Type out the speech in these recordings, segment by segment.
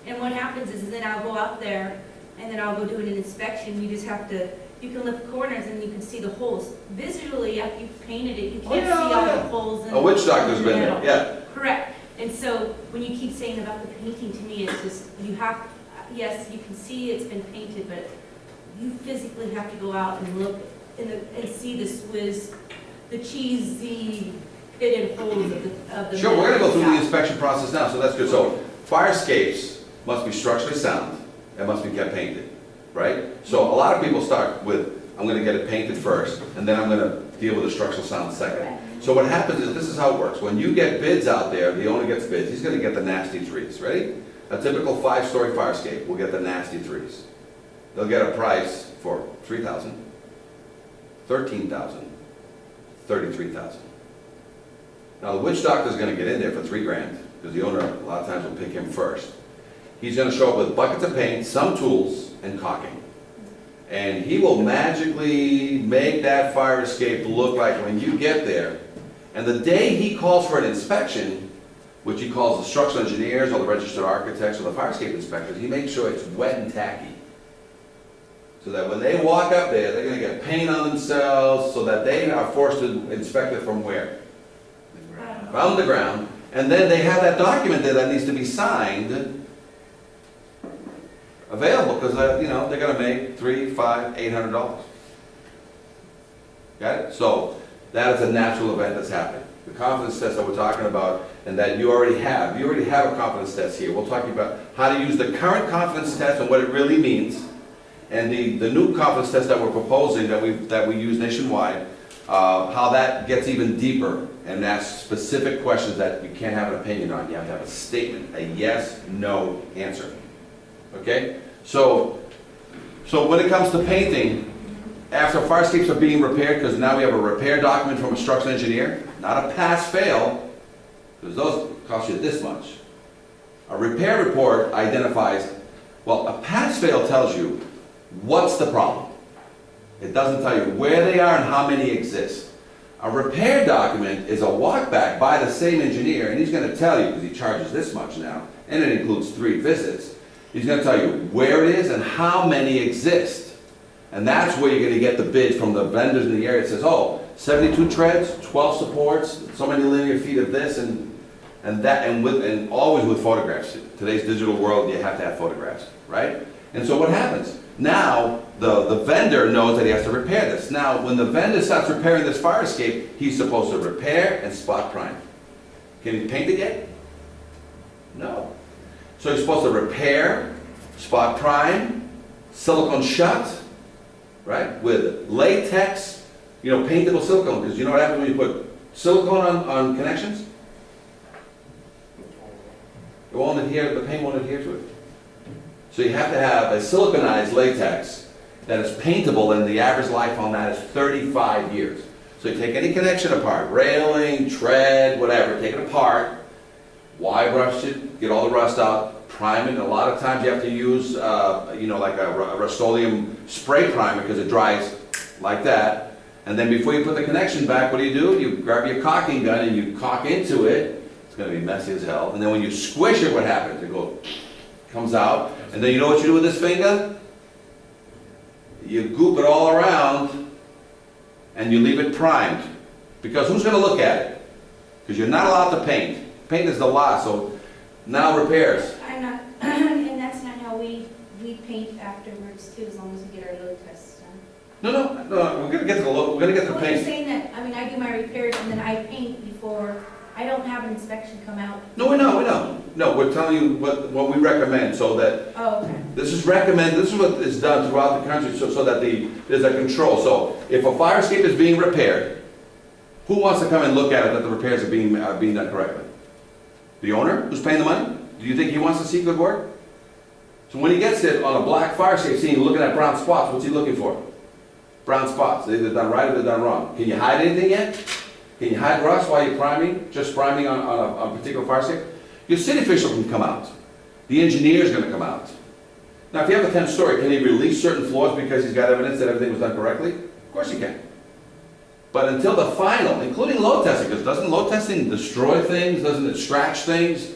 And what happens is then I'll go out there and then I'll go do an inspection. You just have to, you can lift corners and you can see the holes. Visually, after you've painted it, you can't see all the holes in A witch doctor's in been the there, metal. yeah. Correct. And so when you keep saying about the painting, to me, it's just, you have, yes, you can see it's been painted, but you physically have to go out and look and see the swizz, the cheesy pitted holes of the. Sure, we're gonna go through the metal. inspection process now, so that's good. So, fire escapes must be structurally sound and must be kept painted, right? So a lot of people start with, I'm gonna get it painted first, and then I'm gonna deal with the structural sound second. Correct. So what happens is, this is how it works. When you get bids out there, the owner gets bids, he's gonna get the nasty threes, ready? A typical 5-story fire escape will get the nasty threes. They'll get a price for $3,000, $13,000, $33,000. Now, the witch doctor's gonna get in there for $3,000, because the owner, a lot of times, will pick him first. He's gonna show up with buckets of paint, some tools, and caulking. And he will magically make that fire escape look like, when you get there, and the day he calls for an inspection, which he calls the structural engineers or the registered architects or the fire escape inspectors, he makes sure it's wet and tacky. So that when they walk up there, they're gonna get paint on themselves, so that they are forced to inspect it from where? From the ground. And then they have that document there that needs to be signed, available, because you know, they're gonna make $300, $500, $800. Got it? So that is a natural event that's happening. The confidence test that we're talking about, and that you already have a confidence test here. We'll talk about how to use the current confidence test and what it really means, and the new confidence test that we're proposing, that we use nationwide, how that gets even deeper and asks specific questions that you can't have an opinion on. You have to have a statement, a yes, no answer. Okay? So when it comes to painting, after fire escapes are being repaired, because now we have a repair document from a structural engineer, not a pass-fail, because those cost you this much. A repair report identifies, well, a pass-fail tells you what's the problem. It doesn't tell you where they are and how many exist. A repair document is a walk back by the same engineer, and he's going to tell you, because he charges this much now, and it includes 3 visits, he's going to tell you where it is and how many exist. And that's where you're going to get the bid from the vendors in the area. It says, oh, 72 treads, 12 supports, so many linear feet of this, and always with photographs. In today's digital world, you have to have photographs, right? And so what happens? Now, the vendor knows that he has to repair this. Now, when the vendor starts repairing this fire escape, he's supposed to repair and spot prime. Can he paint it yet? No. So he's supposed to repair, spot prime, silicone shut, right, with latex, you know, paintable silicone, because you know what happens when you put silicone on connections? It won't adhere, the paint won't adhere to it. So you have to have a siliconized latex that is paintable, and the average life on that is 35 years. So you take any connection apart, railing, tread, whatever, take it apart, wire brush it, get all the rust out, prime it. A lot of times you have to use, you know, like a Rust-Oleum spray primer, because it dries like that. And then before you put the connection back, what do? You grab your caulking gun and you caulk into it. It's going to be messy as hell. And then when you squish it, what happens? It comes out. And then you know what you do with this finger? You goop it all around and you leave it primed. Because who's going to look at it? Because you're not allowed to paint. Paint is the law, so now repairs. I'm not, and that's not how we paint afterwards too, as long as we get our load tests done. No, we're going to get to the look. We're going to get to the Well, you're paint. saying that, I mean, I do my repairs and then I paint before, I don't have an inspection come out. No, we know. No, we're telling you what we recommend, so that Oh, okay. this is recommended. This is what is done throughout the country, so that there's a control. So if a fire escape is being repaired, who wants to come and look at it that the repairs are being done correctly? The owner who's paying the money? Do you think he wants to see good work? So when he gets it on a black fire escape scene, looking at brown spots, what's he looking for? Brown spots. They're either done right or they're done wrong. Can you hide anything yet? Can you hide rust while you're priming, just priming on a particular fire escape? Your city official can come out. The engineer is going to come out. Now, if you have a 10-story, can he release certain floors because he's got evidence that everything was done correctly? Of course he can. But until the final, including load testing, because doesn't load testing destroy things? Doesn't it scratch things?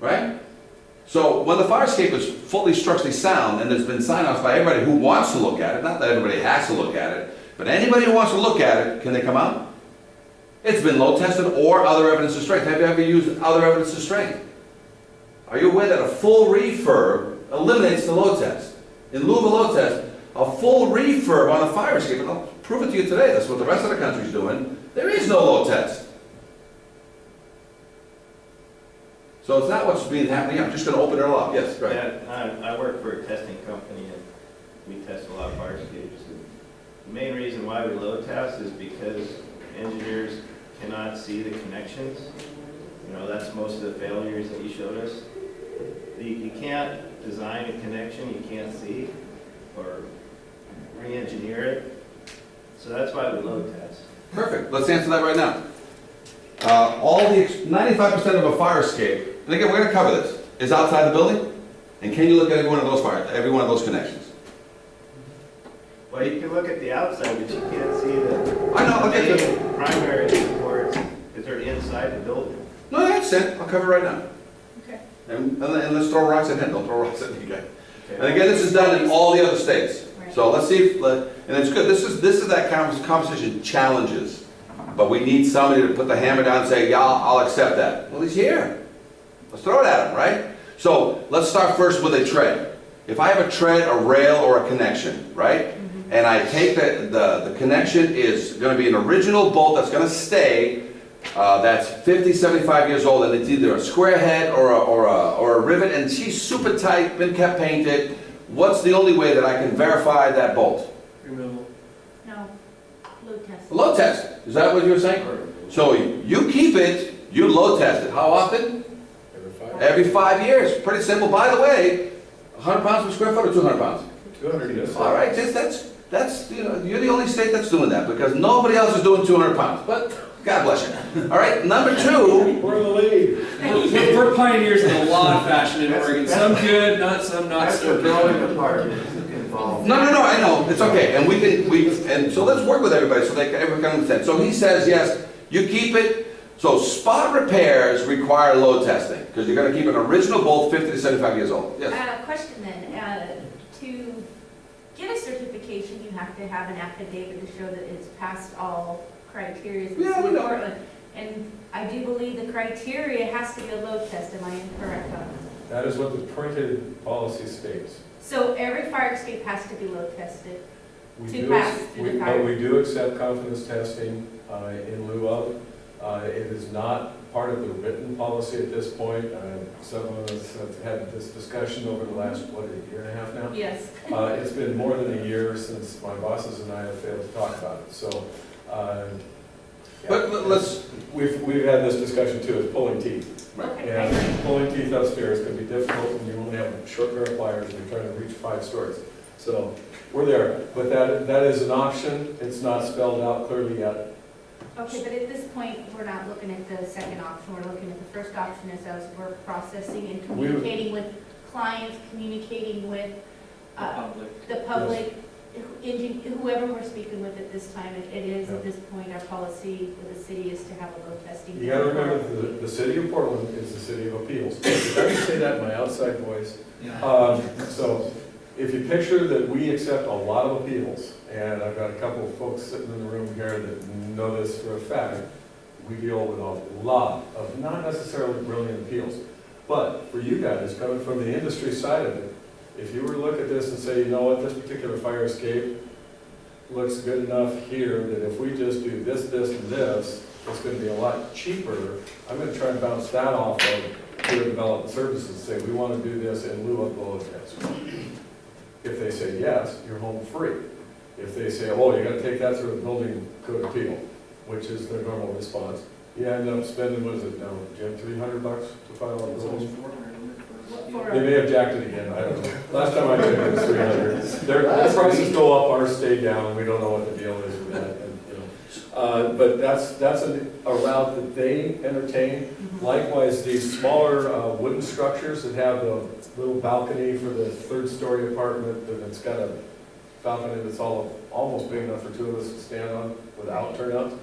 Right? So when the fire escape is fully structurally sound, and there's been sign-offs by everybody who wants to look at it, not that everybody has to look at it, but anybody who wants to look at it, can they come out? It's been load tested or other evidence of strength. Have you ever used other evidence of strength? Are you aware that a full refurb eliminates the load test? In lieu of a load test, a full refurb on a fire escape, and I'll prove it to you today, that's what the rest of the country's doing, there is no load test. So it's not what's being happening. I'm just going to open it all up. Yes, right. Yeah, I work for a testing company and we test a lot of fire escapes. The main reason why we load test is because engineers cannot see the connections. You know, that's most of the failures that you showed us. You can't design a connection you can't see or re-engineer it. So that's why we load test. Perfect. Let's answer that right now. All the 95% of a fire escape, and again, we're going to cover this, is outside the building. And can you look at every one of those connections? Well, you can look at the outside, but you can't see the I know. Okay. main primary supports because they're inside the building. No, I understand. I'll cover it right now. Okay. And let's throw rocks at him. Don't throw rocks at me, guy. Okay. And again, this is done in all the other states. Right. So let's see if, and it's good. This is that conversation challenges. But we need somebody to put the hammer down and say, yeah, I'll accept that. Well, he's here. Let's throw it at him, right? So let's start first with a tread. If I have a tread, a rail, or a connection, right? And I take the connection is going to be an original bolt that's going to stay, that's 50, 75 years old, and it's either a square head or a rivet, and she's super tight, been kept painted. What's the only way that I can verify that bolt? Removal. No, load test. A load test. Is that what you're saying? So you keep it, you load test it. How often? Every 5 years. Pretty simple. By the way, 100 pounds per square foot or 200 pounds? 200, yes. All right, that's you're the only state that's doing that because nobody else is doing 200 pounds. But God bless you. All right, number two. We're in the lead. We're pioneers in a lot of fashion in Oregon. Some good, some not That's so the good. building department is involved. No, I know, it's okay, and so let's work with everybody so everyone can understand. So he says, yes, you keep it. So spot repairs require load testing because you're going to keep an original bolt 50 to 75 years old. Yes. Question then, to get a certification, you have to have an affidavit to show that it's passed all criteria. Yeah, we know. And I do believe the criteria has to be a load test, am I incorrect on that? That is what the printed policy states. So every fire escape has to be load tested? We To do pass ex- through we- the fire. But we do accept confidence testing in lieu of. It is not part of the written policy at this point. Some of us have had this discussion over the last, a year and a half now? Yes. It's been more than a year since my bosses and I have failed to talk about it, so. Yeah. But let's. We've had this discussion too, it's pulling teeth. Okay. And pulling teeth upstairs can be difficult when you only have a short pair of pliers and you're trying to reach 5 stories. So we're there, but that is an option. It's not spelled out clearly yet. Okay, but at this point, we're not looking at the second option, we're looking at the first option as we're processing and communicating with clients, communicating with the public, whoever we're speaking with at this time. It is at this point, our policy with the city is to have a load testing. You gotta remember, the city of Portland is the city of appeals. Did I say that in my outside voice? So if you picture that we accept a lot of appeals, and I've got a couple of folks sitting in the room here that know this for a fact, we deal with a lot of not necessarily brilliant appeals. But for you guys, coming from the industry side of it, if you were to look at this and say, you know what, this particular fire escape looks good enough here that if we just do this, this, and this, it's going to be a lot cheaper. I'm going to try and bounce that off of Pure Development Services and say, we want to do this in lieu of the load test. If they say yes, you're home free. If they say, oh, you got to take that through a building code appeal, which is their normal response, you end up spending, what is it now, Jim, $300 to file a building? They may have jacked it again, I don't know. Last time I checked, it was 300. Their prices go up, ours stay down, and we don't know what the deal is with that. And, you know. But that's a route that they entertain. Likewise, these smaller wooden structures that have the little balcony for the third-story apartment, and it's got a balcony that's almost big enough for 2 of us to stand on without turnouts.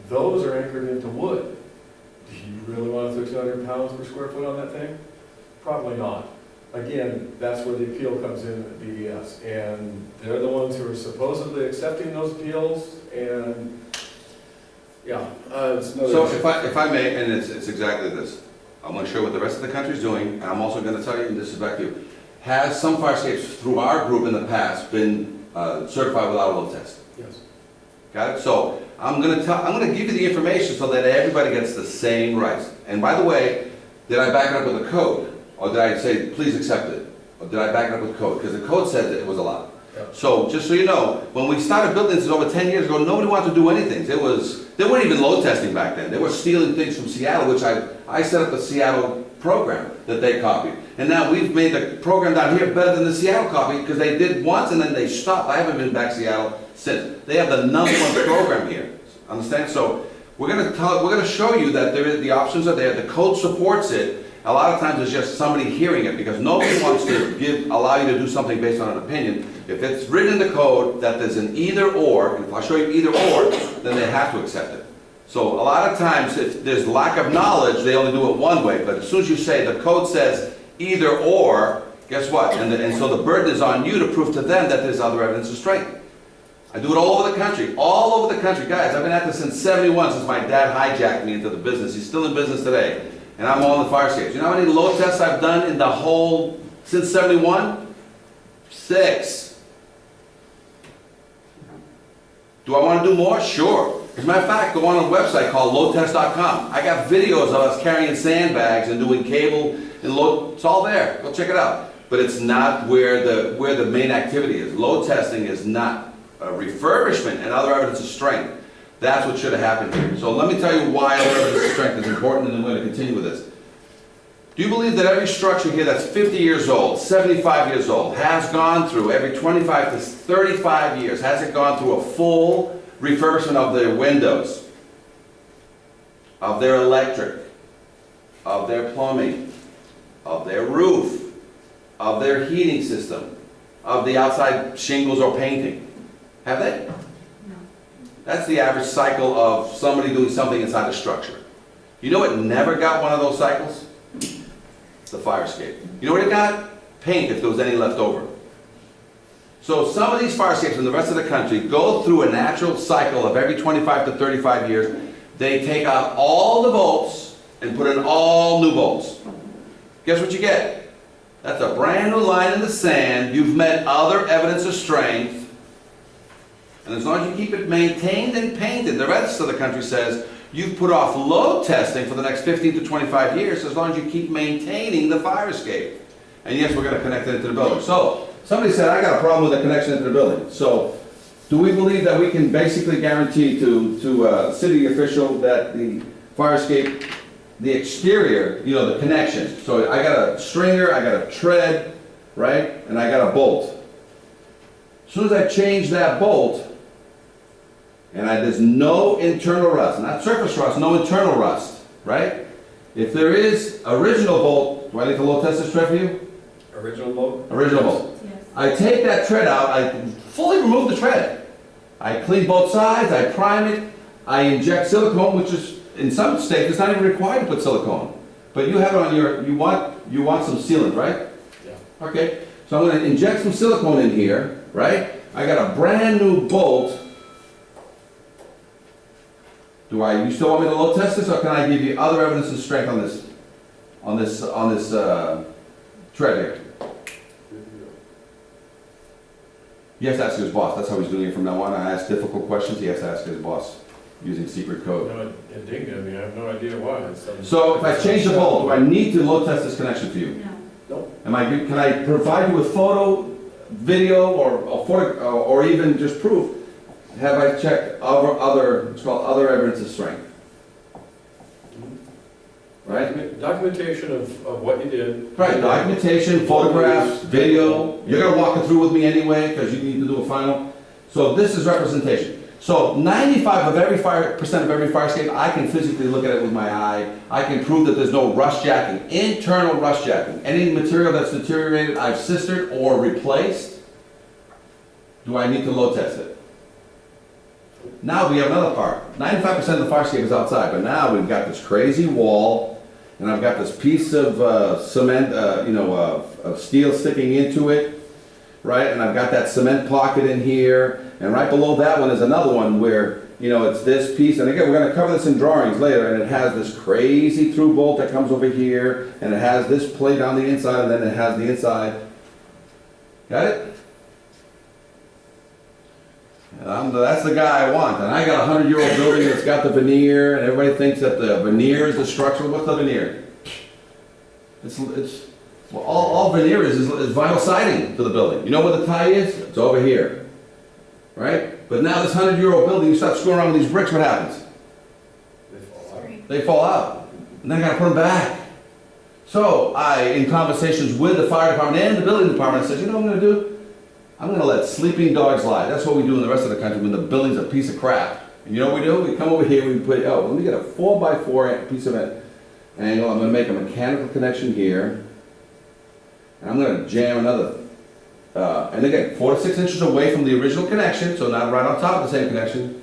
Those are anchored into wood. Do you really want to throw 200 pounds per square foot on that thing? Probably not. Again, that's where the appeal comes in at BDS, and they're the ones who are supposedly accepting those appeals, and, yeah, it's another. So if I may, and it's exactly this, I'm gonna show what the rest of the country's doing, and I'm also gonna tell you, and this is back to you, has some fire escapes through our group in the past been certified without a load test? Yes. Got it? So I'm gonna give you the information so that everybody gets the same rights. And by the way, did I back it up with a code? Or did I say, please accept it? Or did I back it up with code? Because the code said that it was allowed. Yeah. So just so you know, when we started building this over 10 years ago, nobody wanted to do anything. They weren't even load testing back then. They were stealing things from Seattle, which I set up the Seattle program that they copied. And now we've made the program down here better than the Seattle copy because they did once and then they stopped. I haven't been back to Seattle since. They have the #1 program here. Understand? So we're gonna show you that the options are there. The code supports it. A lot of times it's just somebody hearing it because nobody wants to allow you to do something based on an opinion. If it's written in the code that there's an either or, and if I show you either or, then they have to accept it. So a lot of times if there's lack of knowledge, they only do it one way. But as soon as you say the code says either or, guess what? And so the burden is on you to prove to them that there's other evidence of strength. I do it all over the country, Guys, I've been at this since '71, since my dad hijacked me into the business. He's still in business today. And I'm all in the fire escapes. You know how many load tests I've done in the whole, since '71? 6. Do I want to do more? Sure. As a matter of fact, go on a website called loadtest.com. I got videos of us carrying sandbags and doing cable and load, it's all there. Go check it out. But it's not where the main activity is. Load testing is not a refurbishment and other evidence of strength. That's what should have happened here. So let me tell you why other evidence of strength is important, and then we're going to continue with this. Do you believe that every structure here that's 50 years old, 75 years old, has gone through, every 25 to 35 years, has it gone through a full refurbishment of their windows, of their electric, of their plumbing, of their roof, of their heating system, of the outside shingles or painting? Have they? That's the average cycle of somebody doing something inside a structure. You know what never got one of those cycles? The fire escape. You know what it got? Paint, if there was any left over. So some of these fire escapes in the rest of the country go through a natural cycle of every 25 to 35 years. They take out all the bolts and put in all new bolts. Guess what you get? That's a brand new line in the sand. You've met other evidence of strength. And as long as you keep it maintained and painted, the rest of the country says you've put off load testing for the next 15 to 25 years as long as you keep maintaining the fire escape. And yes, we're going to connect it into the building. So somebody said, I got a problem with the connection into the building. So do we believe that we can basically guarantee to a city official that the fire escape, the exterior, you know, the connection. So I got a stringer, I got a tread, right? And I got a bolt. As soon as I change that bolt, and there's no internal rust, not surface rust, no internal rust, right? If there is original bolt, do I need to load test this tread for you? Original bolt? Original bolt. Yes. I take that tread out, I fully remove the tread. I clean both sides, I prime it, I inject silicone, which is, in some states, it's not even required to put silicone. But you have it on your, you want some sealant, right? Yeah. Okay, so I'm going to inject some silicone in here, right? I got a brand new bolt. You still want me to load test this, or can I give you other evidence of strength on this tread here? He has to ask his boss. That's how he's doing it from now on. I ask difficult questions. He has to ask his boss using secret code. No, it dinged me. I have no idea why. So if I change the bolt, do I need to load test this connection for you? No. Nope. Can I provide you with photo, video, or even just proof? Have I checked it's called other evidence of strength? Right? Documentation of what you did. Right, documentation, photographs, video. You're gonna walk it through with me anyway, because you need to do a final. So this is representation. So 95% of every fire escape, I can physically look at it with my eye. I can prove that there's no rust jacking, internal rust jacking. Any material that's deteriorated, I've sistered or replaced. Do I need to load test it? Now we have another part. 95% of the fire escape is outside, but now we've got this crazy wall, and I've got this piece of cement, of steel sticking into it, right? And I've got that cement pocket in here, and right below that one is another one where, it's this piece, and again, we're gonna cover this in drawings later, and it has this crazy through bolt that comes over here, and it has this plate on the inside, and then it has the inside. Got it? And that's the guy I want, and I got a 100-year-old building that's got the veneer, and everybody thinks that the veneer is the structural. What's the veneer? Well, all veneer is vinyl siding to the building. You know where the tie is? It's over here, right? But now this 100-year-old building, you start screwing around with these bricks, what happens? They fall out, and then I gotta put them back. So in conversations with the fire department and the building department, I said, you know what I'm gonna do? I'm gonna let sleeping dogs lie. That's what we do in the rest of the country when the building's a piece of crap. And you know what we do? We come over here, we put, let me get a 4x4 piece of angle. I'm gonna make a mechanical connection here. And I'm gonna jam another, and again, 4 to 6 inches away from the original connection, so not right on top of the same connection,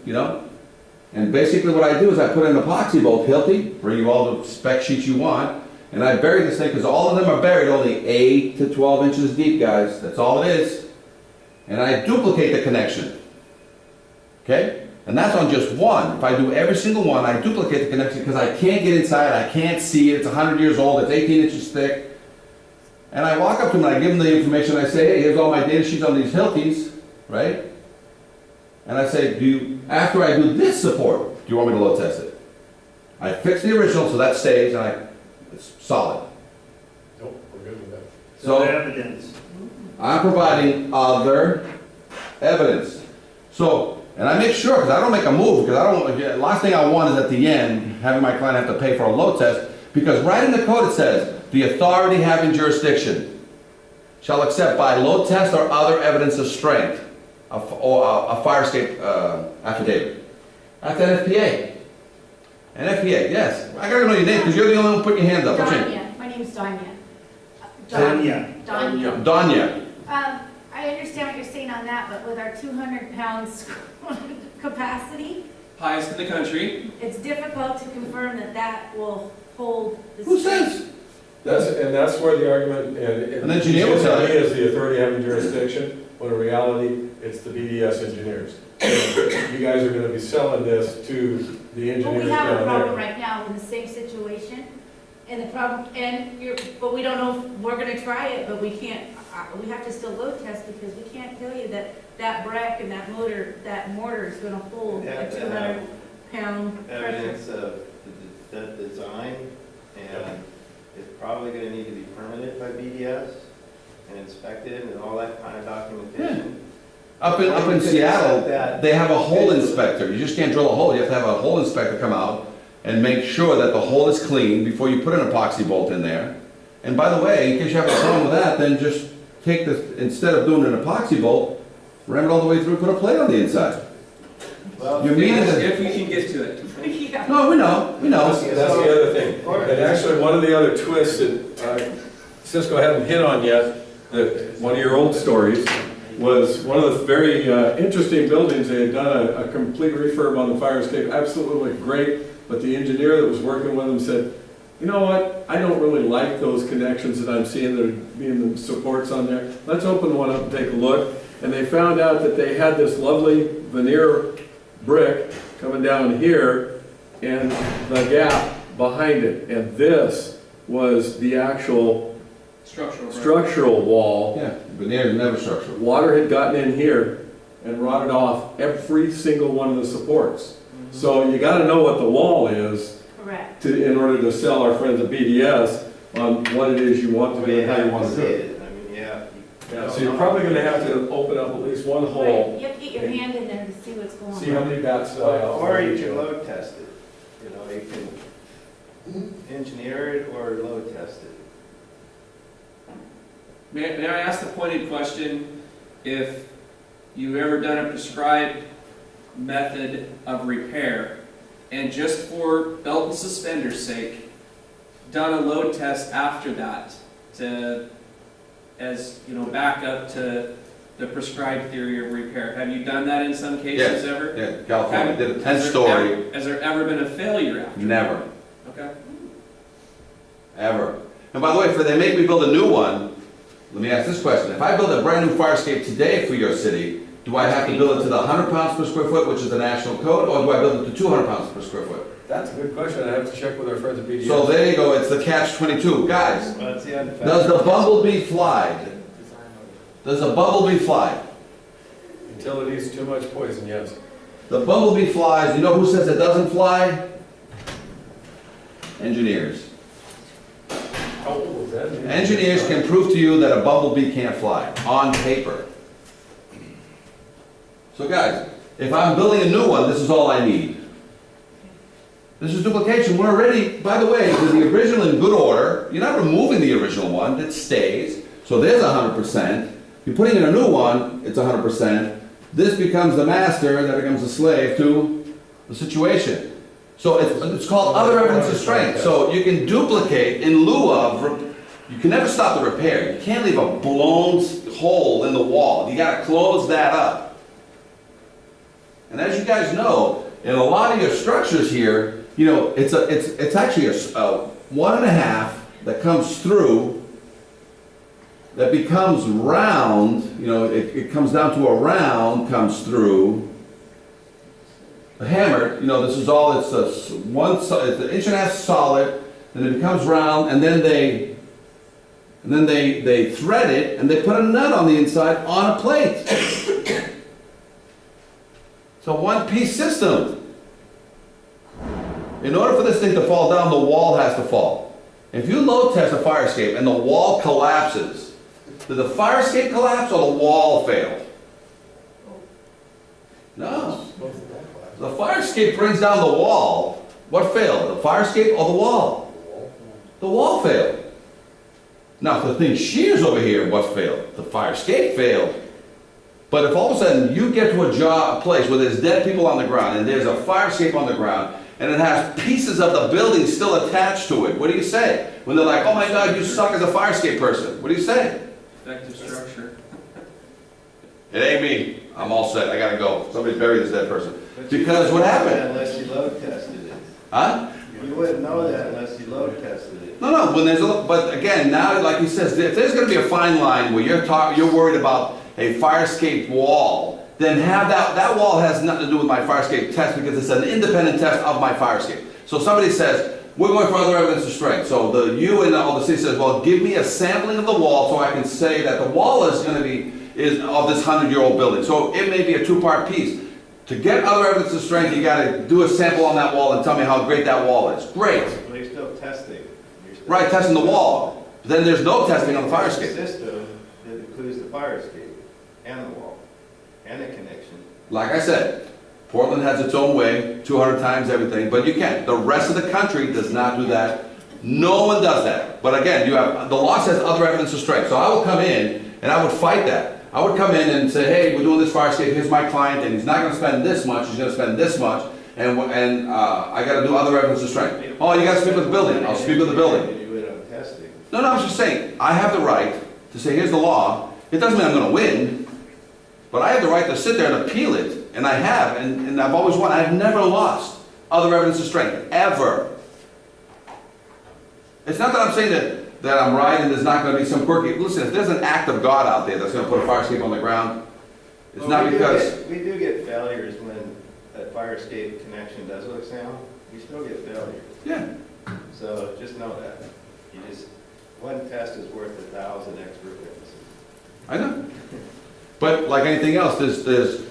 And basically what I do is I put an epoxy bolt, Hilti, bring you all the spec sheets you want, and I bury this thing, because all of them are buried only 8 to 12 inches deep, guys. That's all it is. And I duplicate the connection. Okay? And that's on just one. If I do every single one, I duplicate the connection because I can't get inside, I can't see it, it's 100 years old, it's 18 inches thick. And I walk up to them and I give them the information, I say, hey, here's all my data sheets on these Hiltis, right? And I say, after I do this support, do you want me to load test it? I fix the original so that stays and it's solid. Nope, we're good with that. So Evidence. I'm providing other evidence. So, and I make sure, because I don't make a move, because I don't, last thing I want is at the end, having my client have to pay for a load test, because right in the code it says, the authority having jurisdiction shall accept by load test or other evidence of strength, or a fire escape affidavit. That's NFPA. NFPA, yes. I gotta know your name, because you're the only one putting your hands up. What's your name? Donya, my name's Donya. Donya. Donya. Donya. I understand what you're saying on that, but with our 200 pounds capacity, Highest in the country. it's difficult to confirm that that will hold the. Who strength. says? That's where the argument, An engineer will tell you. is the authority having jurisdiction, when in reality, it's the BDS engineers. You guys are gonna be selling this to the But engineers we have a down problem there. right now in the same situation, and the problem, but we don't know, if we're gonna try it, but we can't, we have to still load test because we can't tell you that brick and that mortar is gonna hold We a have to 200-pound pressure. Evidence of the design, and it's probably gonna need to be permitted by BDS and inspected and all that kind of documentation. Up in We could Seattle, accept that. they have a hole inspector. You just can't drill a hole. You have to have a hole inspector come out and make sure that the hole is clean before you put an epoxy bolt in there. And by the way, in case you have a problem with that, then just take this, instead of doing an epoxy bolt, ram it all the way through, put a plate on the inside. Well, You're meaning to, If we can get to it. Yeah. no, we know. That's the other thing. And actually, one of the other twists that Cisco hadn't hit on yet, that one of your old stories, was one of the very interesting buildings. They had done a complete refurb on the fire escape, absolutely great, but the engineer that was working with them said, you know what, I don't really like those connections that I'm seeing that are being the supports on there. Let's open one up and take a look. And they found out that they had this lovely veneer brick coming down here and the gap behind it. And this was the actual structural wall. yeah, veneer is never structural. Water had gotten in here and rotted off every single one of the supports. So you gotta know what the wall is Correct. in order to sell our friends at BDS on what it is you want to do We and how you have want to to see do it. it. I mean, yeah. Yeah, so you're probably gonna have to open up at least one Right, hole, you have to get your hand in there to see what's going on. see how many bats fly Or out. or you can load test it. You know, you can engineer it or load test it. May I ask the pointed question, if you've ever done a prescribed method of repair, and just for belt and suspenders sake, done a load test after that to, as, you know, back up to the prescribed theory of repair? Have you done that in some cases ever? Yeah, California did a Has there 10-story, Has there ever been a failure after? never. Okay. ever. And by the way, if they make me build a new one, let me ask this question. If I build a brand new fire escape today for your city, do I have to build it to the 100 pounds per square foot, which is the national code, or do I build it to 200 pounds per square foot? That's a good question, I have to check with our friends at BDS. So there you go, it's the catch-22. Guys, Well, it's the unfactored. does the bumblebee fly? Does the bumblebee fly? Until it eats too much poison, yes. The bumblebee flies, you know who says it doesn't fly? Engineers. How old was that? Engineers can prove to you that a bumblebee can't fly, on paper. So guys, if I'm building a new one, this is all I need. This is duplication, we're already, by the way, with the original in good order, you're not removing the original one, it stays. So there's 100%. You're putting in a new one, it's 100%. This becomes the master, that becomes the slave to the situation. So it's called other evidence of strength. So you can duplicate in lieu of, you can never stop the repair. You can't leave a blown hole in the wall. You gotta close that up. And as you guys know, in a lot of your structures here, you know, it's actually a 1.5 that comes through, that becomes round, you know, it comes down to a round, comes through. The hammer, you know, this is all, it's an 1.5 inch solid, and it becomes round, and then they thread it, and they put a nut on the inside on a plate. It's a one-piece system. In order for this thing to fall down, the wall has to fall. If you load test a fire escape and the wall collapses, did the fire escape collapse or the wall fail? No. The fire escape brings down the wall. What failed? The fire escape or the wall? The wall failed. Now, if the thing shears over here, what failed? The fire escape failed. But if all of a sudden you get to a place where there's dead people on the ground and there's a fire escape on the ground and it has pieces of the building still attached to it, what do you say? When they're like, oh my God, you suck as a fire escape person. What do you say? Effective structure. It ain't me. I'm all set. I gotta go. Somebody buried this dead person. But you Because what wouldn't know happened? that Unless you load tested it. Huh? You wouldn't know that unless you load tested it. No, when there's but again, now, like he says, if there's gonna be a fine line where you're worried about a fire escape wall, then have that wall has nothing to do with my fire escape test because it's an independent test of my fire escape. So somebody says, we're going for other evidence of strength. So you and all the city says, well, give me a sampling of the wall so I can say that the wall is of this 100-year-old building. So it may be a two-part piece. To get other evidence of strength, you gotta do a sample on that wall and tell me how great that wall is. Great. Well, you're still testing. You're still Right, testing the wall. But then there's no testing on the fire escape. System that includes the fire escape and the wall and the connection. Like I said, Portland has its own way, 200 times everything, but you can't. The rest of the country does not do that. No one does that. But again, the law says other evidence of strength. So I will come in and I would fight that. I would come in and say, hey, we're doing this fire escape, here's my client, and he's not gonna spend this much, he's gonna spend this much, and I gotta do other evidence of strength. Oh, you gotta speak with the building. I'll speak with the building. You would on testing. No, I was just saying, I have the right to say, here's the law. It doesn't mean I'm gonna win, but I have the right to sit there and appeal it, and I have, and I've always won. I've never lost other evidence of strength, ever. It's not that I'm saying that I'm right and there's not gonna be some quirky, listen, if there's an act of God out there that's gonna put a fire escape on the ground, it's Well, not we do because, we do get failures when that fire escape connection does look sound. We still get failures. yeah. So just know that. One test is worth 1,000 expert witnesses. I know. But like anything else, there's to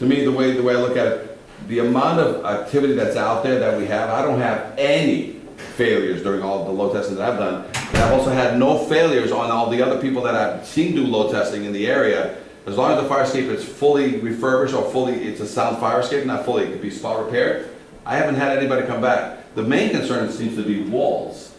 me, the way I look at it, the amount of activity that's out there that we have, I don't have any failures during all the load testing that I've done. And I've also had no failures on all the other people that I've seen do load testing in the area. As long as the fire escape is fully refurbished or it's a sound fire escape, not fully, it could be spot repaired, I haven't had anybody come back. The main concern seems to be walls.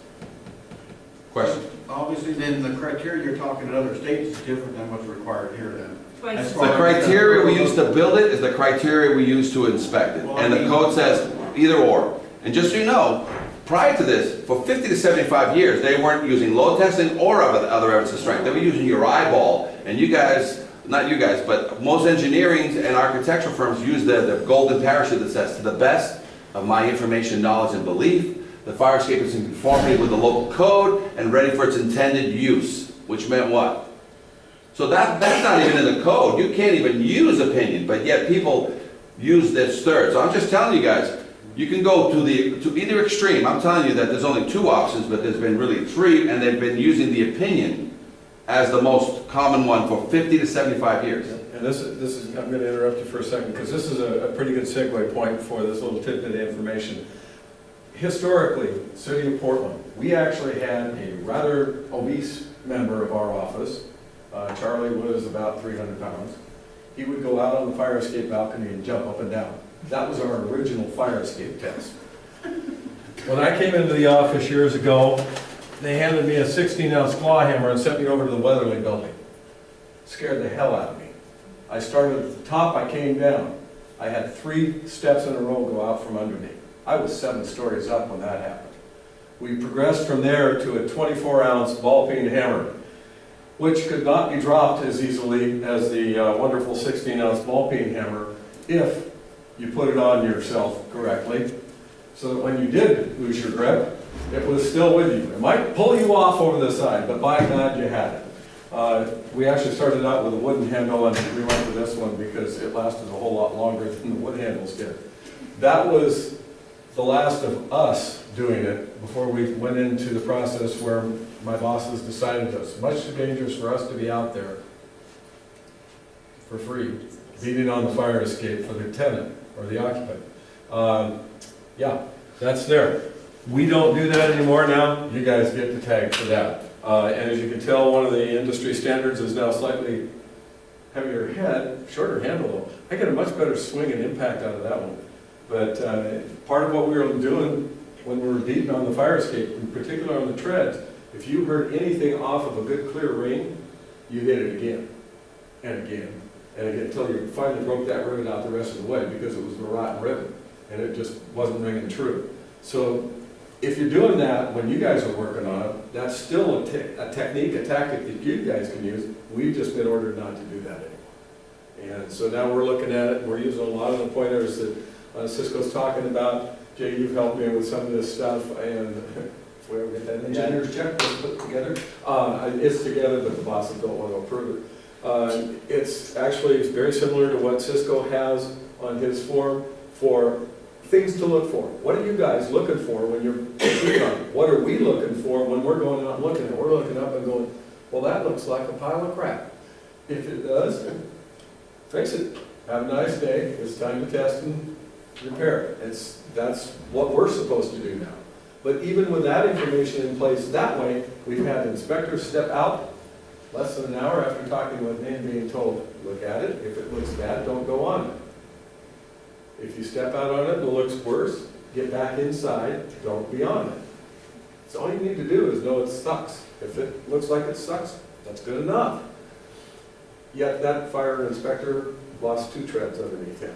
Question? Obviously, then the criteria you're talking in other states is different than what's required here then. Twice. As The far as- criteria we use to build it is the criteria we use to inspect it. And the code says either or. And just so you know, prior to this, for 50 to 75 years, they weren't using load testing or other evidence of strength. They were using your eyeball. And you guys, not you guys, but most engineering and architectural firms use the golden parachute that says, to the best of my information, knowledge, and belief, the fire escape is in conformity with the local code and ready for its intended use, which meant what? So that's not even in the code. You can't even use opinion, but yet people use this third. So I'm just telling you guys, you can go to either extreme. I'm telling you that there's only two options, but there's been really three, and they've been using the opinion as the most common one for 50 to 75 years. And this is, I'm going to interrupt you for a second, because this is a pretty good segue point for this little tidbit of information. Historically, City of Portland, we actually had a rather obese member of our office. Charlie was about 300 pounds. He would go out on the fire escape balcony and jump up and down. That was our original fire escape test. When I came into the office years ago, they handed me a 16-ounce claw hammer and sent me over to the Weatherly building. Scared the hell out of me. I started at the top, I came down. I had 3 steps in a row go out from under me. I was 7 stories up when that happened. We progressed from there to a 24-ounce ball-peen hammer, which could not be dropped as easily as the wonderful 16-ounce ball-peen hammer if you put it on yourself correctly, so that when you did lose your grip, it was still with you. It might pull you off over the side, but by God you had it. We actually started out with a wooden handle, and we went to this one because it lasted a whole lot longer than the wood handles did. That was the last of us doing it before we went into the process where my bosses decided it was much too dangerous for us to be out there for free, beating on the fire escape for the tenant or the occupant. Yeah, that's there. We don't do that anymore now. You guys get the tag for that. And as you can tell, one of the industry standards is now slightly heavier head, shorter handle though. I get a much better swing and impact out of that one. But part of what we were doing when we were beating on the fire escape, in particular on the treads, if you heard anything off of a good clear ring, you hit it again and again and again until you finally broke that rivet out the rest of the way because it was a rotten rivet and it just wasn't ringing true. So if you're doing that when you guys are working on it, that's still a technique, a tactic that you guys can use. We've just been ordered not to do that anymore. And so now we're looking at it, and we're using a lot of the pointers that Cisco's talking about. Jay, you've helped me with some of this stuff, and if we ever get that engineer's checklist put together, it's together, but the bosses don't want to approve it. It's actually very similar to what Cisco has on his form for things to look for. What are you guys looking for when you're looking on it? What are we looking for when we're going out and looking at it? We're looking up and going, well, that looks like a pile of crap. If it does, fix it. Have a nice day. It's time to test and repair it. That's what we're supposed to do now. But even with that information in place that way, we've had inspectors step out less than an hour after talking with me and being told, look at it. If it looks bad, don't go on it. If you step out on it and it looks worse, get back inside, don't be on it. So all you need to do is know it sucks. If it looks like it sucks, that's good enough. Yet that fire inspector lost 2 treads underneath him.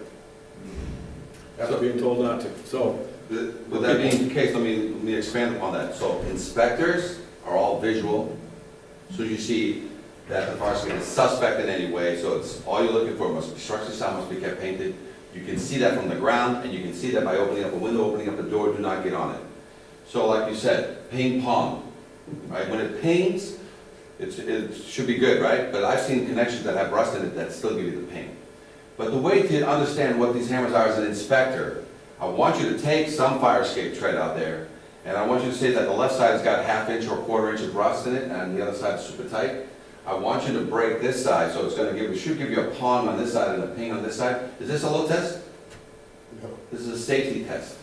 After being told not to. So, with that being the case, let me expand upon that. So inspectors are all visual. So you see that the fire escape is suspect in any way, so it's all you're looking for must be structurally sound, must be kept painted. You can see that from the ground, and you can see that by opening up a window, opening up a door, do not get on it. So like you said, ping pong, right? When it pings, it should be good, right? But I've seen connections that have rust in it that still give you the ping. But the way to understand what these hammers are as an inspector, I want you to take some fire escape tread out there, and I want you to say that the left side has got 1/2 inch or 1/4 inch of rust in it, and the other side is super tight. I want you to break this side, so it's going to should give you a pong on this side and a ping on this side. Is this a load test? no. This is a safety test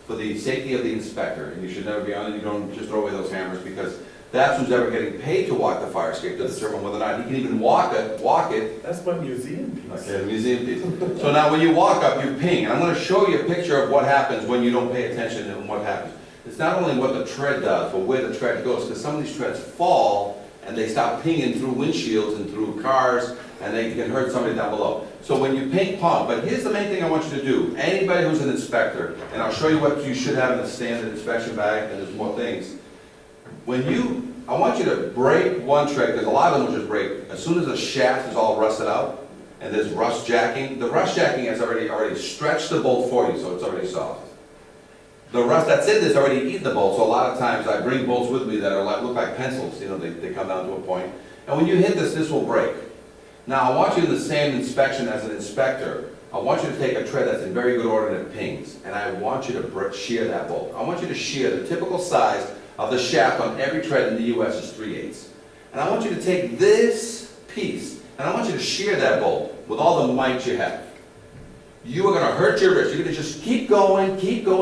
for the safety of the inspector, and you should never be on it. You don't just throw away those hammers because that's who's ever getting paid to walk the fire escape to determine whether or not he can even walk it. That's my museum piece. Okay, the museum piece. So now when you walk up, you ping, and I'm going to show you a picture of what happens when you don't pay attention and what happens. It's not only what the tread does, but where the tread goes, because some of these treads fall and they stop pinging through windshields and through cars, and they can hurt somebody down below. So when you ping pong, but here's the main thing I want you to do. Anybody who's an inspector, and I'll show you what you should have in the standard inspection bag, and there's more things. I want you to break one tread, because a lot of them will just break. As soon as the shaft is all rusted out, and there's rust jacking, the rust jacking has already stretched the bolt for you, so it's already soft. the rust that's in this already eaten the bolt, so a lot of times I bring bolts with me that are like, look like pencils, you know, they come down to a point. And when you hit this, this will break. Now, I want you in the same inspection as an inspector, I want you to take a tread that's in very good order and it pings, and I want you to shear that bolt. I want you to shear the typical size of the shaft on every tread in the US is 3/8. And I want you to take this piece, and I want you to shear that bolt with all the might you have. You are gonna hurt your wrist. You're gonna just keep going,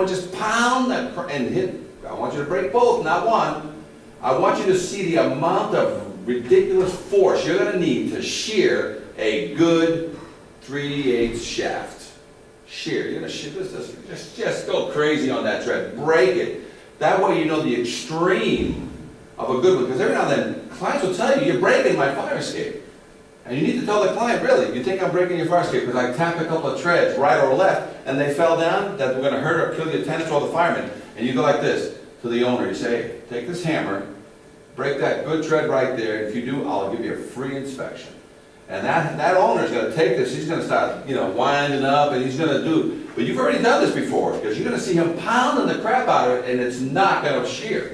just pound that and hit. I want you to break both, not one. I want you to see the amount of ridiculous force you're gonna need to shear a good 3/8 shaft. Shear, you're gonna shear this, just go crazy on that tread, break it. That way you know the extreme of a good one, because every now and then, clients will tell you, you're breaking my fire escape. And you need to tell the client, really, you think I'm breaking your fire escape because I tapped a couple of treads, right or left, and they fell down, that we're gonna hurt or kill the attendants or the firemen. And you go like this to the owner, you say, take this hammer, break that good tread right there, and if you do, I'll give you a free inspection. And that owner's gonna take this, he's gonna start, winding up, and he's gonna do, but you've already done this before, because you're gonna see him pounding the crap out of it, and it's not gonna shear.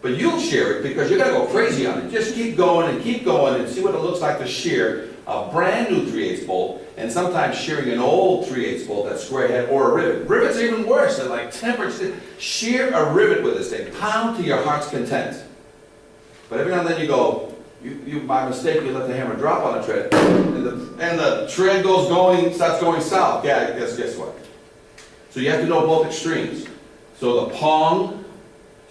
But you'll shear it, because you're gonna go crazy on it. Just keep going, and see what it looks like to shear a brand new 3/8 bolt, and sometimes shearing an old 3/8 bolt, that square head, or a rivet. Rivets are even worse, they're like temperature. Shear a rivet with this thing, pound to your heart's content. But every now and then you go, you by mistake, you let the hammer drop on the tread, and the tread starts going south. Yeah, guess what? So you have to know both extremes. So the pong,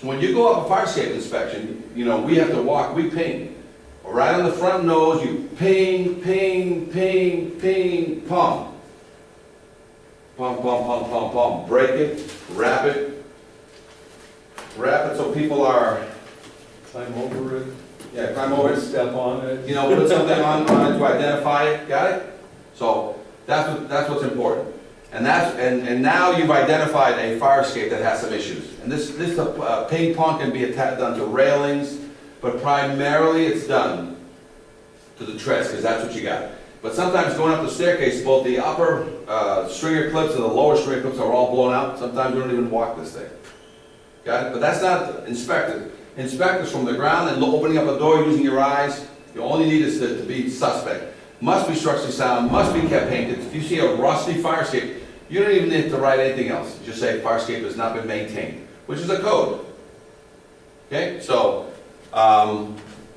so when you go up a fire escape inspection, we have to walk, we ping. Right on the front nose, you ping, ping, ping, ping, pong. Pong, pong, pong, pong, pong. Break it, wrap it so people are, Climb over it. yeah, climb over it. Step on it. Put something on it to identify it, got it? So that's what's important. And now you've identified a fire escape that has some issues. And this ping pong can be done to railings, but primarily it's done to the treads, because that's what you got. But sometimes going up the staircase, both the upper stringer clips and the lower stringer clips are all blown out. Sometimes you don't even walk this thing. Got it? But that's not inspected. Inspectors from the ground and opening up a door using your eyes, you only need is to be suspect. Must be structurally sound, must be kept painted. If you see a rusty fire escape, you don't even need to write anything else. Just say fire escape has not been maintained, which is a code. Okay, so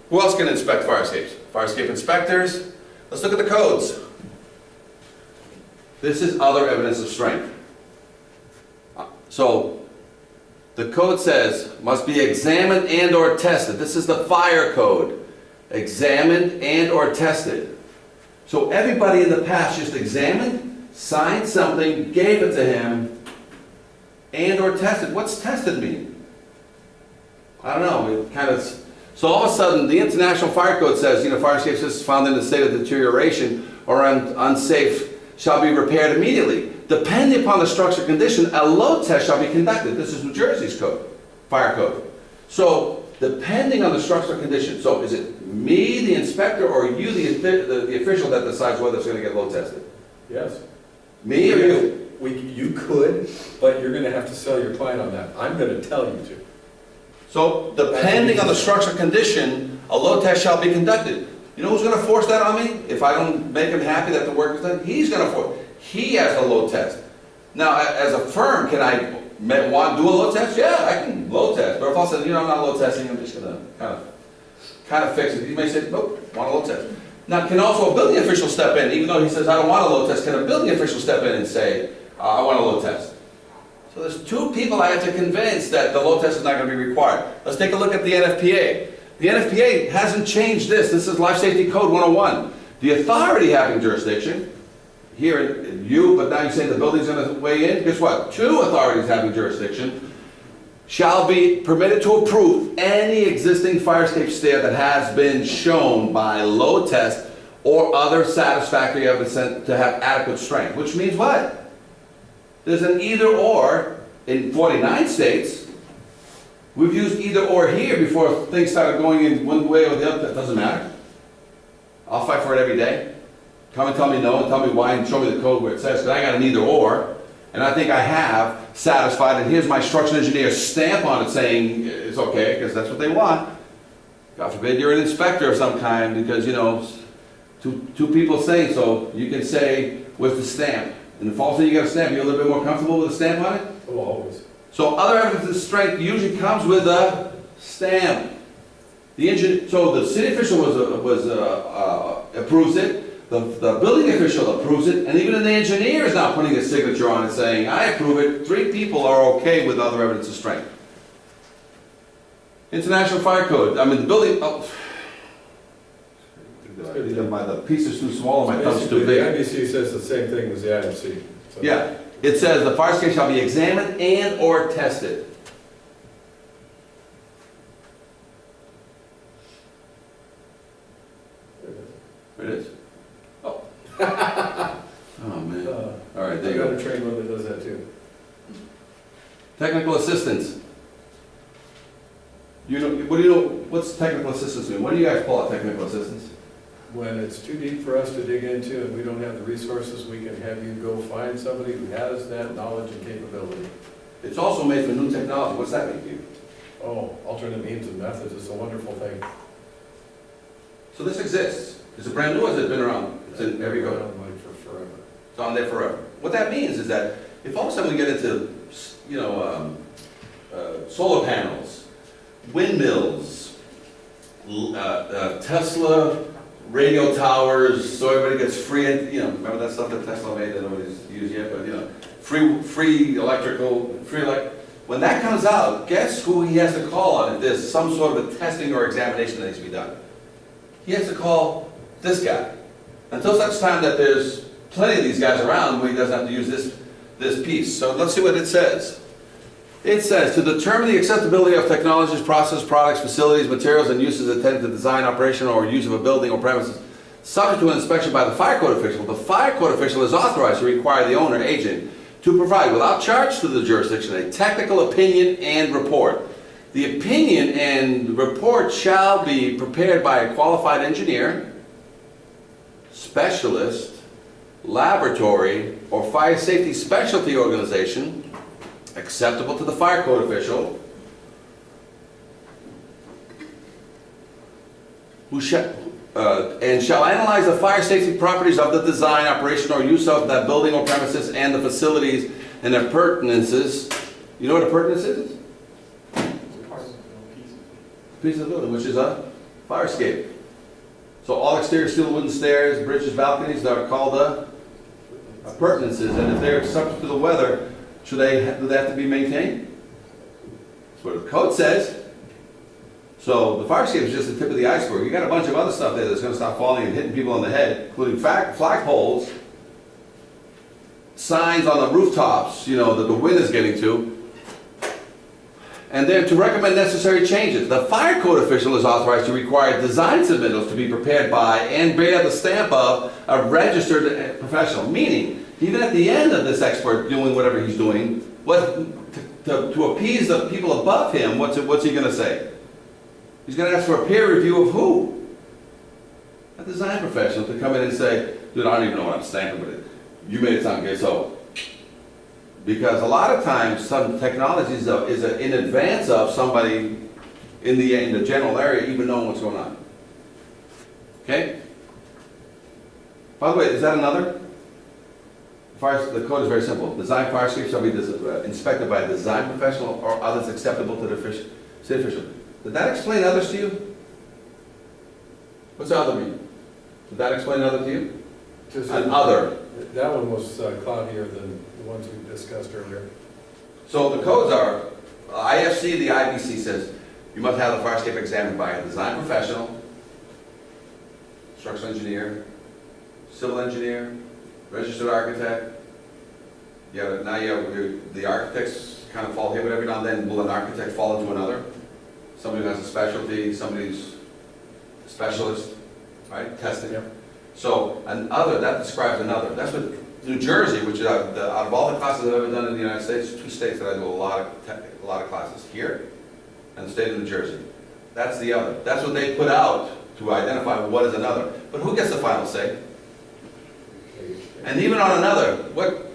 who else can inspect fire escapes? Fire escape inspectors. Let's look at the codes. This is other evidence of strength. So the code says must be examined and or tested. This is the fire code. Examined and or tested. So everybody in the past just examined, signed something, gave it to him, and or tested. What's tested mean? I don't know. It kind of. So all of a sudden, the International Fire Code says, fire escape systems found in a state of deterioration or unsafe shall be repaired immediately. Depending upon the structure condition, a load test shall be conducted. This is New Jersey's code, fire code. So depending on the structural condition, so is it me, the inspector, or you, the official, that decides whether it's going to get load tested? Yes. Me or you? You could, but you're gonna have to sell your client on that. I'm gonna tell you to. So depending on the structural condition, a load test shall be conducted. You know who's going to force that on me? If I don't make him happy that the work is done, he's going to force it. He has the load test. Now, as a firm, can I do a load test? Yeah, I can load test. But if I said, I'm not load testing, I'm just going to kind of fix it. You may say, nope, want a load test. Now, can also a building official step in, even though he says, I don't want a load test? Can a building official step in and say, I want a load test? So there's two people I have to convince that the load test is not going to be required. Let's take a look at the NFPA. The NFPA hasn't changed this. This is Life Safety Code 101. The authority having jurisdiction, here you, but now you say the building's going to weigh in. Guess what? Two authorities having jurisdiction shall be permitted to approve any existing fire escape stair that has been shown by load test or other satisfactory evidence to have adequate strength. Which means what? There's an either or in 49 states. We've used either or here before things started going in one way or the other. That doesn't matter. I'll fight for it every day. Come and tell me no and tell me why and show me the code where it says, because I got an either or. and I think I have satisfied, and here's my structural engineer's stamp on it saying it's okay, because that's what they want. God forbid you're an inspector of some kind, because, you know, two people saying so, you can say, where's the stamp? And if also you get a stamp, you're a little bit more comfortable with a stamp on it? Oh, always. So other evidence of strength usually comes with a stamp. The engineer, so the city official approves it, the building official approves it, and even the engineer is now putting his signature on it saying, I approve it. 3 people are okay with other evidence of strength. International Fire Code, I mean, the building, oh. The piece is too small, my thumb's too Basically, the big. IBC says the same thing as the IMC. So- Yeah, it says the fire escape shall be examined and or tested. It is. Oh. Oh, man. All right, there I you got go. a trained one that does that too. Technical assistance. You know, what do you know, what's technical assistance mean? When do you guys call it technical assistance? When it's too deep for us to dig into and we don't have the resources, we can have you go find somebody who has that knowledge and capability. It's also made for new technology. What's that mean to you? Oh, alternate means and methods is a wonderful thing. So this exists. Is it brand new or has it been around? It's in every Been code. around like for forever. It's on there forever. What that means is that if all of a sudden we get into, you know, solar panels, windmills, Tesla radio towers, so everybody gets free, you know, remember that stuff that Tesla made that nobody's used yet, but you know, free electrical, when that comes out, guess who he has to call on if there's some sort of a testing or examination that needs to be done? He has to call this guy. Until such time that there's plenty of these guys around where he doesn't have to use this piece. So let's see what it says. It says, to determine the acceptability of technologies, process, products, facilities, materials, and uses attendant to design, operation, or use of a building or premises, subject to an inspection by the fire code official, the fire code official is authorized to require the owner agent to provide, without charge to the jurisdiction, a technical opinion and report. The opinion and report shall be prepared by a qualified engineer, specialist, laboratory, or fire safety specialty organization, acceptable to the fire code official, who shall analyze the fire safety properties of the design, operation, or use of that building or premises and the facilities and their appurtenances. You know what appurtenance is? Piece of the building, which is a fire escape. So all exterior steel wooden stairs, bridges, balconies, they're called appurtenances, and if they're subject to the weather, do they have to be maintained? That's what the code says. So the fire escape is just the tip of the iceberg. You got a bunch of other stuff there that's going to stop falling and hitting people on the head, including flagpoles, signs on the rooftops, you know, that the wind is getting to. And then to recommend necessary changes. The fire code official is authorized to require design submittals to be prepared by and bear the stamp of a registered professional. Meaning, even at the end of this expert doing whatever he's doing, to appease the people above him, what's he going to say? He's going to ask for a peer review of who? A design professional to come in and say, dude, I don't even know what I'm stamping with it. You made it sound good, so. Because a lot of times, some technology is in advance of somebody in the general area even knowing what's going on. Okay? By the way, is that another? The code is very simple. Design fire escape shall be inspected by a design professional or others acceptable to the city official. Did that explain others to you? What's other mean? Did that explain other to you? Just An other. That one was cloudier than the ones we discussed earlier. So the codes are, IFC, the IBC says, you must have the fire escape examined by a design professional, structural engineer, civil engineer, registered architect. Now you have the architects kind of fall here, but every now and then will an architect fall into another? Somebody who has a specialty, somebody's a specialist, right? Testing. Yep. So another, that describes another. That's what New Jersey, which is out of all the classes I've ever done in the United States, 2 states that I do a lot of classes here, and the state of New Jersey. That's the other. That's what they put out to identify what is another. But who gets the final say? And even on another,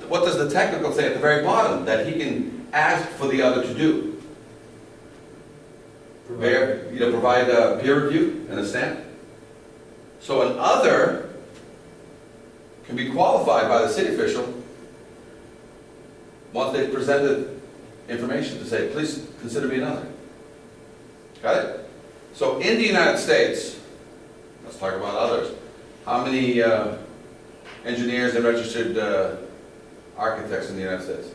what does the technical say at the very bottom? That he can ask for the other to do. Provide a peer review and a stamp. So an other can be qualified by the city official once they've presented information to say, please consider me another. Got it? So in the United States, let's talk about others. How many engineers and registered architects in the United States?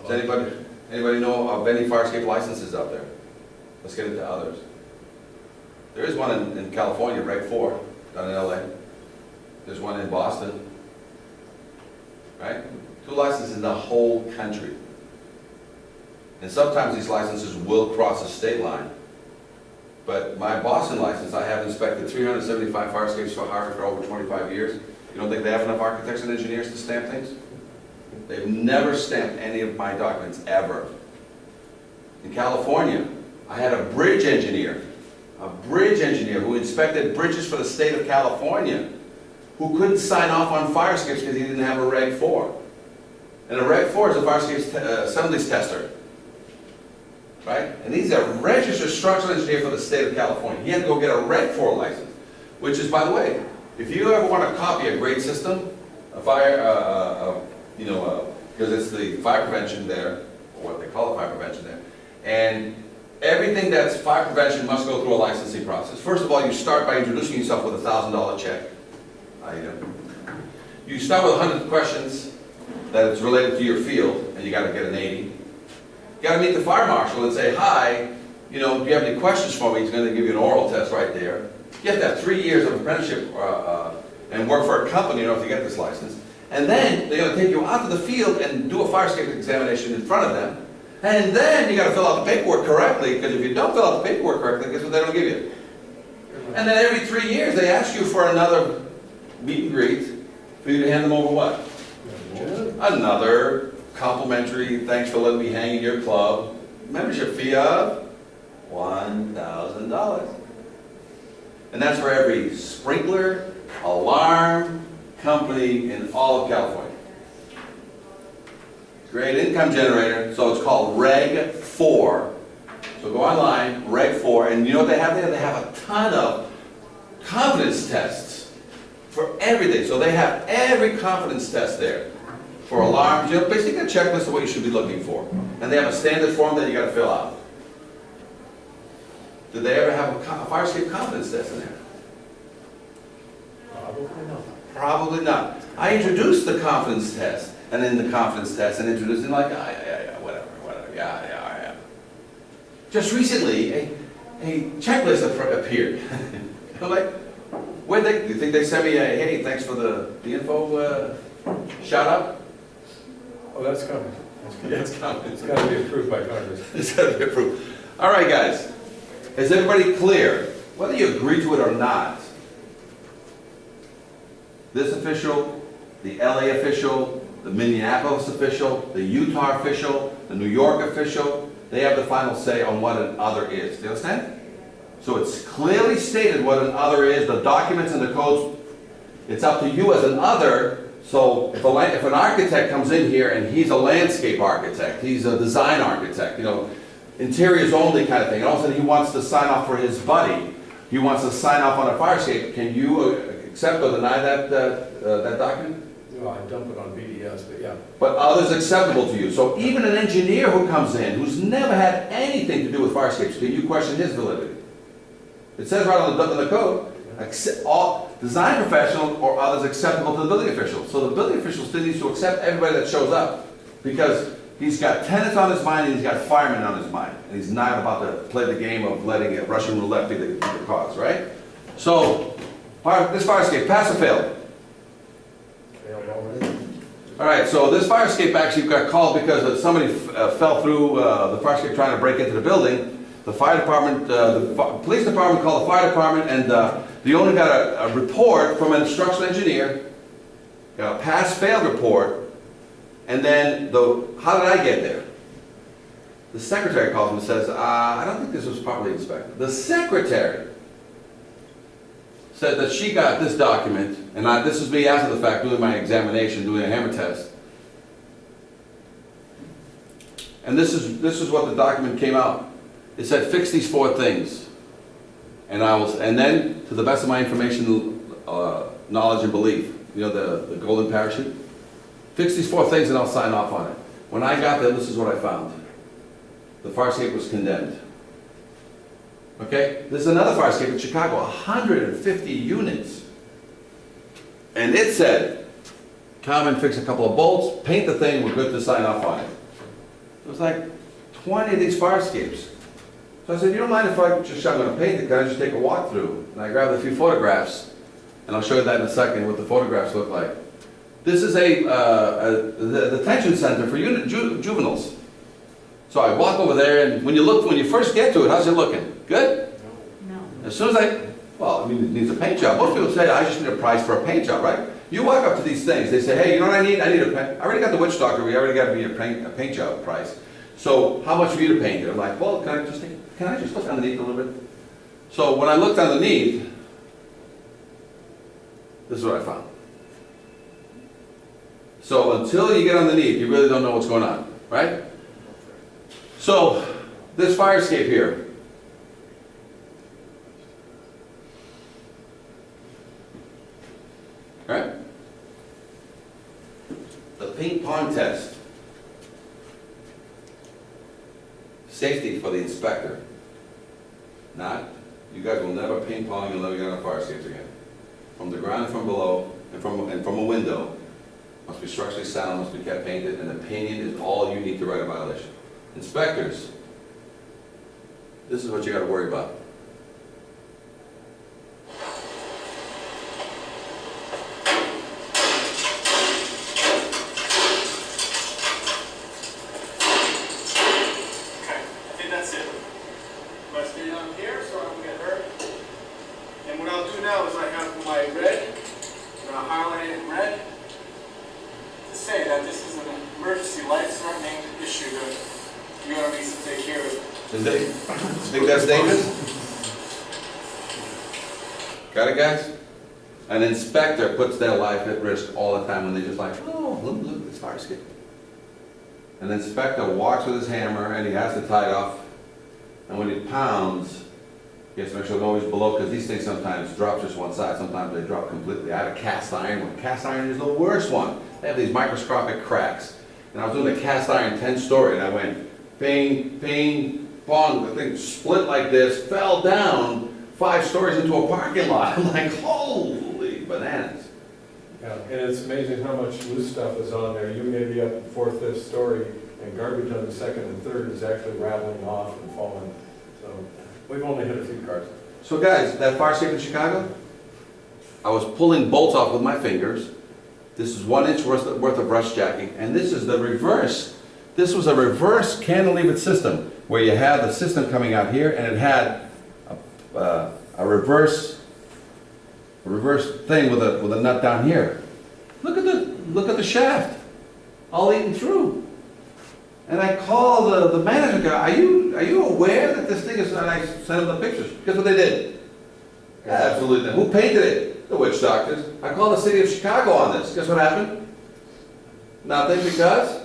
Does anybody know of any fire escape licenses out there? Let's get into others. There is one in California, Reg 4, down in LA. There's one in Boston. Right? 2 licenses in the whole country. And sometimes these licenses will cross a state line. But my Boston license, I have inspected 375 fire escapes for Harvard for over 25 years. You don't think they have enough architects and engineers to stamp things? They've never stamped any of my documents, ever. In California, I had a bridge engineer who inspected bridges for the state of California, who couldn't sign off on fire escapes because he didn't have a Reg 4. And a Reg 4 is a fire escape assemblies tester. Right? And he's a registered structural engineer for the state of California. He had to go get a Reg 4 license, which is, by the way, if you ever want to copy a grade system, a fire, because it's the fire prevention there, or what they call it, fire prevention there, and everything that's fire prevention must go through a licensing process. First of all, you start by introducing yourself with a $1,000 check. You start with 100 questions that it's related to your field, and you got to get an 80. You got to meet the fire marshal and say, hi, do you have any questions for me? He's going to give you an oral test right there. You have to have 3 years of apprenticeship and work for a company in order to get this license. And then they're going to take you out to the field and do a fire escape examination in front of them. And then you got to fill out the paperwork correctly, because if you don't fill out the paperwork correctly, guess what they don't give you? And then every 3 years they ask you for another meet and greet for you to hand them over what? Another complimentary, thanks for letting me hang in your club, membership fee of $1,000. And that's for every sprinkler, alarm company in all of California. Great income generator, so it's called Reg 4. So go online, Reg 4, and you know what they have there? They have a ton of confidence tests for everything. So they have every confidence test there. For alarms, basically a checklist of what you should be looking for. And they have a standard form that you got to fill out. Did they ever have a fire escape confidence test in there? Probably not. Probably not. I introduced the confidence test, and then the confidence test, and introduced it like, whatever, yeah. Just recently, a checklist appeared. I'm like, do you think they sent me a, hey, thanks for the info shout out? Oh, that's coming. Yeah, it's coming. It's got to be approved by Congress. It's got to be approved. All right, guys. Is everybody clear? Whether you agree to it or not, this official, the LA official, the Minneapolis official, the Utah official, the New York official, they have the final say on what an other is. Do you understand? So it's clearly stated what an other is, the documents and the codes. It's up to you as an other. So if an architect comes in here and he's a landscape architect, he's a design architect, interiors only kind of thing, and all of a sudden he wants to sign off for his buddy, he wants to sign off on a fire escape, can you accept or deny that document? Well, I dump it on BDS, but yeah. But others acceptable to you. So even an engineer who comes in, who's never had anything to do with fire escapes, can you question his validity? It says right on the code, all design professional or others acceptable to the building official. So the building official still needs to accept everybody that shows up, because he's got tenants on his mind and he's got firemen on his mind, and he's not about to play the game of letting it Russian roulette be the cause, right? So this fire escape, pass or fail? Failed already. All right, so this fire escape actually got called because somebody fell through the fire escape trying to break into the building. The fire department, police department called the fire department, and the owner got a report from an structural engineer, got a pass-fail report, and then how did I get there? The secretary calls him and says, I don't think this was properly inspected. The secretary said that she got this document, and this was me after the fact, doing my examination, doing a hammer test. And this is what the document came out. It said, fix these 4 things. And then, to the best of my information, knowledge and belief, you know, the golden parachute, fix these 4 things and I'll sign off on it. When I got there, this is what I found. The farscape was condemned. Okay? There's another farscape in Chicago, 150 units. And it said, come and fix a couple of bolts, paint the thing, we're good to sign off on it. It was like 20 of these farscapes. So I said, you don't mind if I'm going to paint it, can I just take a walk through? And I grabbed a few photographs, and I'll show you that in a second, what the photographs look like. This is the detention center for juveniles. So I walk over there, and when you first get to it, how's it looking? Good? No. As soon as it needs a paint job. Most people say, I just need a price for a paint job, right? You walk up to these things, they say, hey, you know what I need? I need a paint. I already got the witch doctor, we already got me a paint job price. So how much for you to paint it? I'm like, well, can I just look underneath a little bit? So when I looked underneath, this is what I found. So until you get underneath, you really don't know what's going on, right? So this fire escape here. Right? The ping pong test. Safety for the inspector. Not, you guys will never ping pong, you'll never get on fire escapes again. From the ground and from below, and from a window, must be structurally sound, must be kept painted, and the painting is all you need to write a violation. Inspectors, this is what you got to worry about. Now is I have my red, and I highlight it in red to say that this is an emergency life-threatening issue that you gotta need to take care of. Think that's dangerous? Got it, guys? An inspector puts their life at risk all the time when they're just like, oh, look at this fire escape. An inspector walks with his hammer and he has to tie it off, and when he pounds, he has to make sure nobody's below, because these things sometimes drop just one side, sometimes they drop completely. I had a cast iron one. Cast iron is the worst one. They have these microscopic cracks. And I was doing the cast iron 10-story, and I went ping, ping, bong. The thing split like this, fell down 5 stories into a parking lot. I'm like, holy bananas. Yeah, and it's amazing how much loose stuff is on there. You may be up in 4th, 5th story, and garbage on the 2nd and 3rd is actually rattling off and falling. So we've only hit a few cars. So guys, that fire escape in Chicago, I was pulling bolts off with my fingers. This is 1 inch worth of rust jacking, and this is the reverse. This was a reverse cantilevered system, where you had the system coming out here, and it had a reverse thing with a nut down here. Look at the shaft, all eaten through. And I call the manager guy, are you aware that this thing is, and I sent him the pictures. Guess what they did? Absolutely. Who painted it? The witch doctors. I called the city of Chicago on this. Guess what happened? Nothing, because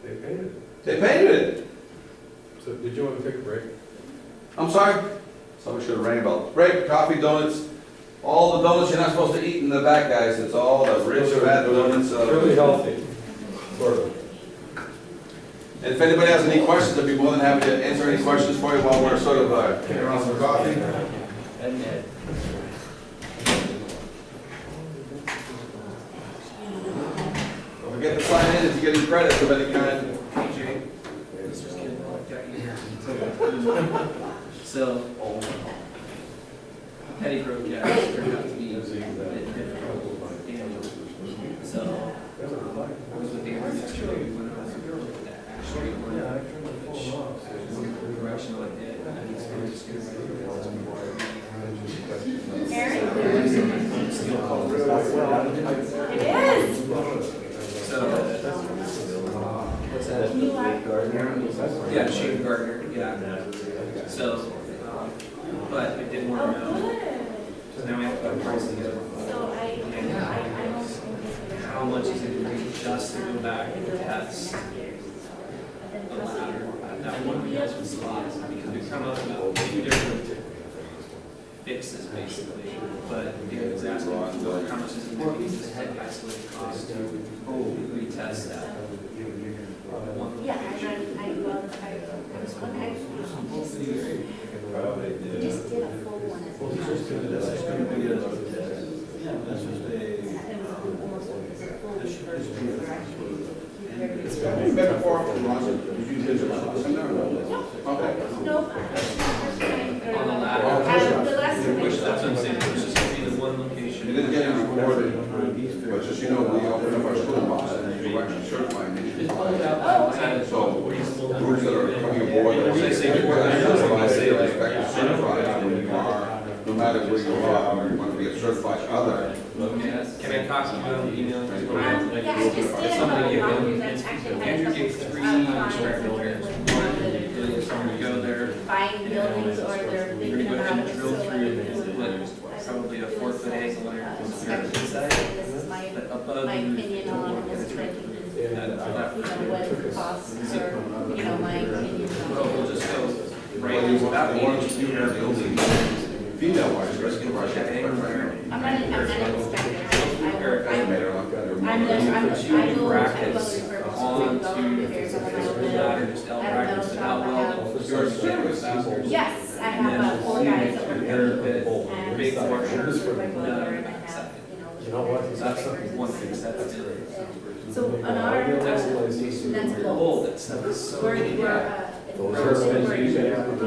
They painted it. they painted it. So did you want to take a break? I'm sorry? Somebody should have rang a bell. Break, coffee, donuts, all the donuts you're not supposed to eat in the back, guys. It's all the rich, fat donuts. Really healthy, sort of. And if anybody has any questions, I'd be more than happy to answer any questions for you while we're sort of kicking around some coffee. Don't forget to sign in if you get any credits of any kind. So, petticoat jackets turned out to be a bit difficult. And so, I was with Aaron yesterday, we went over that actually which direction I did, and he's going to just get It is. So, what's that? Can you laugh? Yeah, Shane Gardner, yeah. So, but it didn't work Oh, out. good. So now we have to put a price together. So How much is it going to be just to go back and test the ladder at that one adjustment spot? Because we come up with two different fixes basically, but David was asking how much is it going to be to head isolated cost to retest that. Yeah, I was wondering, we just did a full one. You've been before, Ron, did you visit last time? Okay. Nope. On the ladder. The last time. Which, that's what I'm saying, it's just going to be the one location. It is getting recorded, but just, you know, we open up our school bus and we actually certify nations. So, groups that are coming aboard, that They say certified when you are, no matter where you are, you want to be a certified other. Can I talk to you on email? Yeah, I just did. Somebody give Andrew them, Andrew gave three instructors. One, really someone to go there, buying buildings or they're we're thinking gonna go about ahead it. and drill through, put probably a 4-foot angle in there. This is my But above my the roof, opinion on this, but, that- what it costs or, my opinion Well, on. we'll just go right into that one, just do our building. Female wise, Just gonna put that angle there. I'm not an inspector. Two brackets repurpose onto repairs on my the own. ladder, just L brackets to outweld, yours faster. Yes, I And have then 4 guys that work parapet, and big washer, regular, done, and I have, second. You know what? So that's one thing, that's it. So an otter, that's Oh, both. that stuff is so. We're, Those are usually have to do.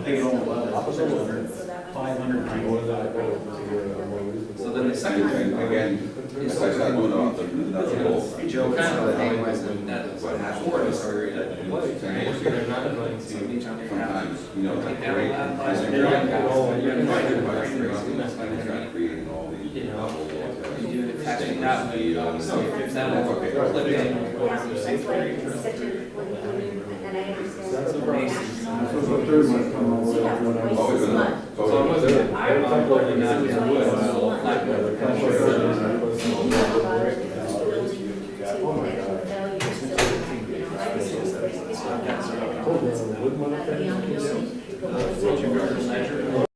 They don't allow So that one- 500 people. So then the second thing, Again, it's like not doing off the whole. Joe kind of analyzed that What happens board is, is already, they're not going to each on your half. sometimes, you know, Take like down great. that last year, you're Creating all these. You do it attaching that way, so if that will clip in, Yeah, that's why it's such a, and I understand. that's a race. So the third one come all the way up when I was. Always been, So it always wasn't, been. I'm probably not in wood, so like, Beyond building. what you measure,